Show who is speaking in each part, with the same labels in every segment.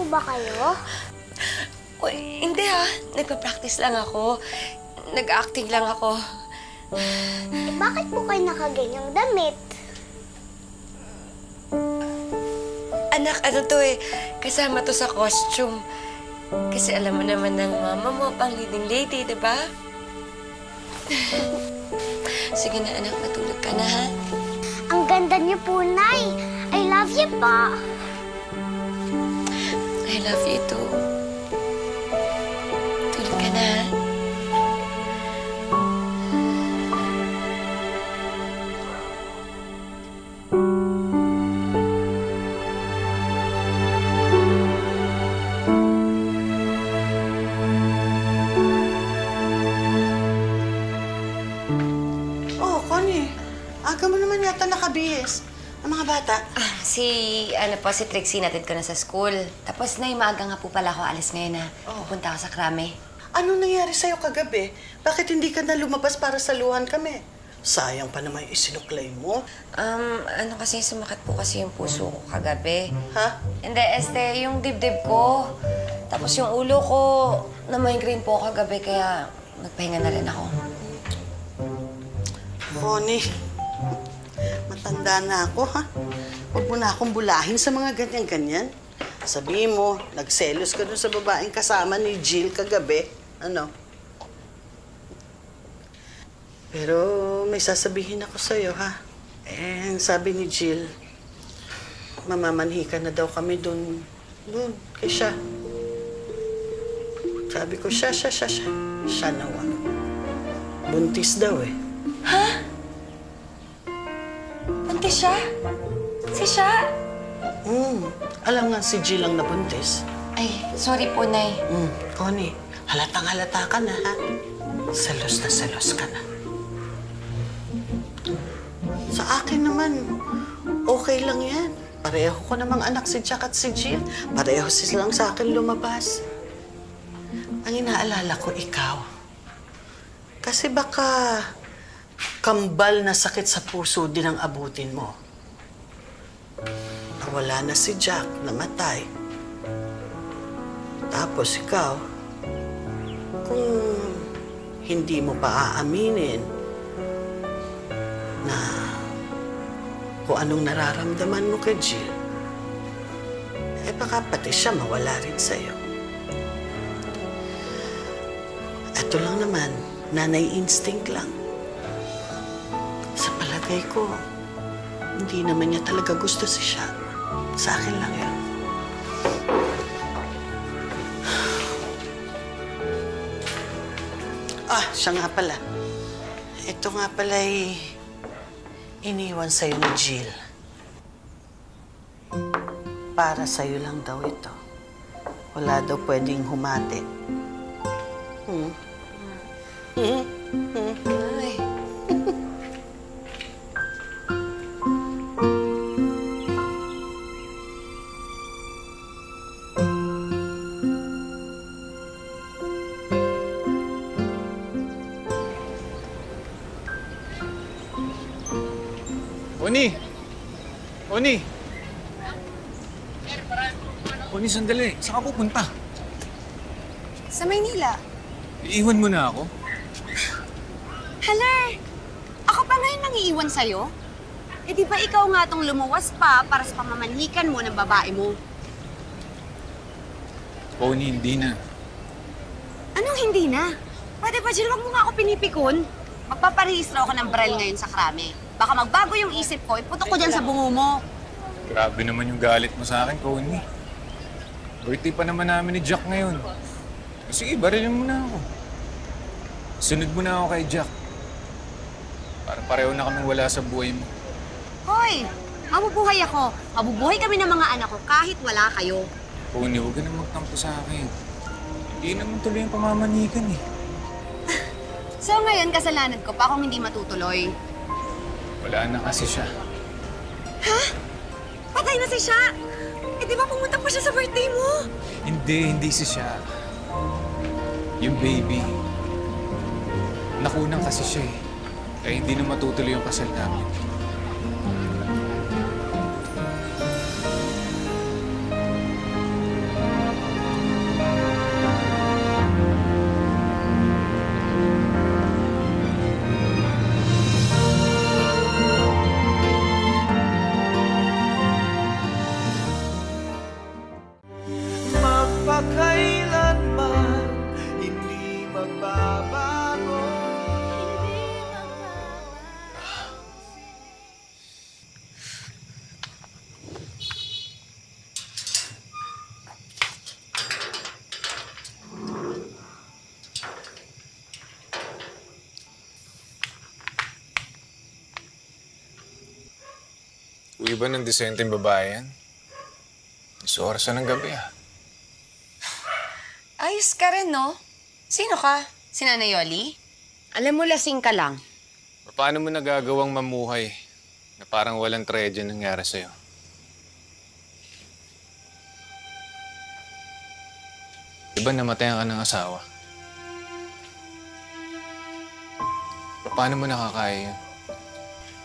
Speaker 1: po ba kayo?
Speaker 2: Uy, hindi ha. Nagpa-practice lang ako. Nag-acting lang ako.
Speaker 1: Bakit po kayo nakaganyang damit?
Speaker 2: Anak, ano to eh. Kasama to sa costume. Kasi alam mo naman ng mama mo, pang leading lady, diba? Sige na, anak. Matulog ka na, ha?
Speaker 1: Ang ganda niyo po, Nay. I love you po.
Speaker 2: I love you too. Tulog ka na, ha?
Speaker 3: Oh, Connie. Aga mo naman yata nakabihis. Ang mga bata.
Speaker 4: Si Trixie, natin ko na sa school. Tapos na maaga nga po pala ako alis ngayon na pupunta ako sa Krame.
Speaker 3: Anong nangyari sa'yo kagabi? Bakit hindi ka na lumabas para saluhan kami? Sayang pa naman yung isinuklay mo.
Speaker 4: Kasi sumakit po kasi yung puso ko kagabi.
Speaker 3: Ha?
Speaker 4: Hindi, yung dibdib ko. Tapos yung ulo ko, na-migraine po kagabi, kaya nagpahinga na rin ako.
Speaker 3: Connie, matanda na ako, ha? Huwag mo na akong bulahin sa mga ganyan-ganyan. Sabihin mo, nagselos ka dun sa babaeng kasama ni Jill kagabi. Ano? Pero may sasabihin ako sa'yo, ha? Sabi ni Jill, mamamanhikan na daw kami dun kay siya. Sabi ko, siya nawa. Buntis daw eh.
Speaker 4: Ha? Buntis siya? Si siya?
Speaker 3: Alam nga si Jill ang nabuntis.
Speaker 4: Ay, sorry po, Nay.
Speaker 3: Connie, halatang-halata ka na, ha? Selos na selos ka na. Sa akin naman, okay lang yan. Pareho ko namang anak si Jack at si Jill. Pareho silang sa akin lumabas. Ang inaalala ko, ikaw. Kasi baka kambal na sakit sa puso din ang abutin mo. Nawala na si Jack, namatay. Tapos ikaw, kung hindi mo pa aaminin na kung anong nararamdaman mo kay Jill, baka pati siya mawala rin sa'yo. Ito lang naman, nanay instinct lang. Sa palagay ko, hindi naman niya talaga gusto si Sean. Sa akin lang yun. Siya nga pala. Ito nga pala ay iniwan sa'yo ni Jill. Para sa'yo lang daw ito. Wala daw pwedeng humati.
Speaker 4: Ay.
Speaker 5: Oni! Oni! Oni, sandali. Saan ka pupunta?
Speaker 6: Sa Maynila.
Speaker 5: Iiwan mo na ako?
Speaker 6: Hala! Ako pa ngayon nang iiwan sa'yo? Eh di ba ikaw nga tong lumuwas pa para sa pamamanhikan mo ng babae mo?
Speaker 5: Oni, hindi na.
Speaker 6: Anong hindi na? Pwede ba, Jill, wag mo nga ako pinipikon? Magpaparehistro ako ng baril ngayon sa Krame. Baka magbago yung isip ko, iputok ko dyan sa bungo mo.
Speaker 5: Grabe naman yung galit mo sa akin, Connie. Birthday pa naman namin ni Jack ngayon. Sige, barilin mo na ako. Sunod mo na ako kay Jack. Para pareho na kaming wala sa buhay mo.
Speaker 6: Hoy! Mabubuhay ako. Mabubuhay kami ng mga anak ko kahit wala kayo.
Speaker 5: Connie, huwag ka na magtampo sa akin. Hindi naman tuloy ang pamamanikan eh.
Speaker 6: So ngayon, kasalanan ko pa kung hindi matutuloy.
Speaker 5: Wala na kasi siya.
Speaker 6: Ha? Patay na si Sha! Eh di ba pumunta pa siya sa birthday mo?
Speaker 5: Hindi si siya. Yung baby. Nakunan kasi siya eh. Kaya hindi na matutuloy yung kasal namin. Di ba ng disenteng babae yan? Sa oras na ng gabi, ah.
Speaker 6: Ayos ka rin, no? Sino ka? Si Nanay Yoli? Alam mo, lasing ka lang.
Speaker 5: Paano mo nagagawang mamuhay na parang walang tragedya nangyari sa'yo? Di ba namatayan ka ng asawa? Paano mo nakakaya yun?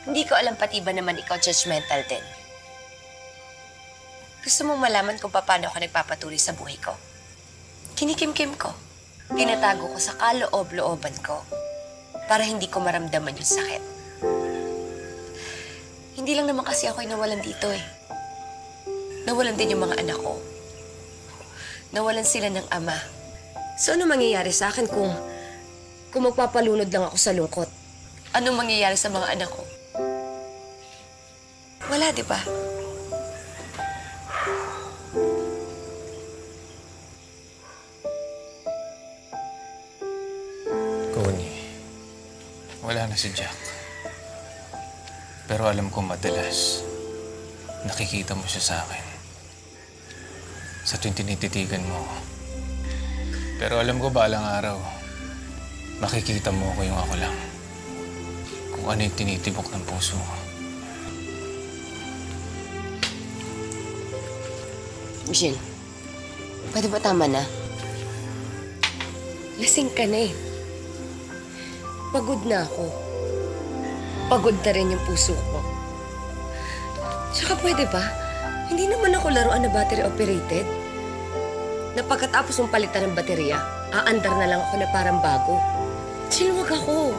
Speaker 2: Hindi ko alam pati ba naman ikaw judgmental din. Gusto mo malaman kung paano ako nagpapatuloy sa buhay ko? Kinikimkim ko. Tinatago ko sa kaloob-looban ko para hindi ko maramdaman yung sakit. Hindi lang naman kasi ako'y nawalan dito eh. Nawalan din yung mga anak ko. Nawalan sila ng ama.
Speaker 4: So ano mangyayari sa akin kung magpapalunod lang ako sa lungkot?
Speaker 2: Anong mangyayari sa mga anak ko? Wala, di ba?
Speaker 5: Connie, wala na si Jack. Pero alam ko madalas, nakikita mo siya sa akin. Sa tuwing tinititigan mo ako. Pero alam ko balang araw, makikita mo ako yung ako lang. Kung ano yung tinitibok ng puso mo.
Speaker 4: Michelle, pwede ba tama na? Lasing ka na eh. Pagod na ako. Pagod na rin yung puso ko. Tsaka pwede ba? Hindi naman ako laruan na battery operated. Na pagkatapos ng palitan ng baterya, aandar na lang ako na parang bago. Chill, wag ako.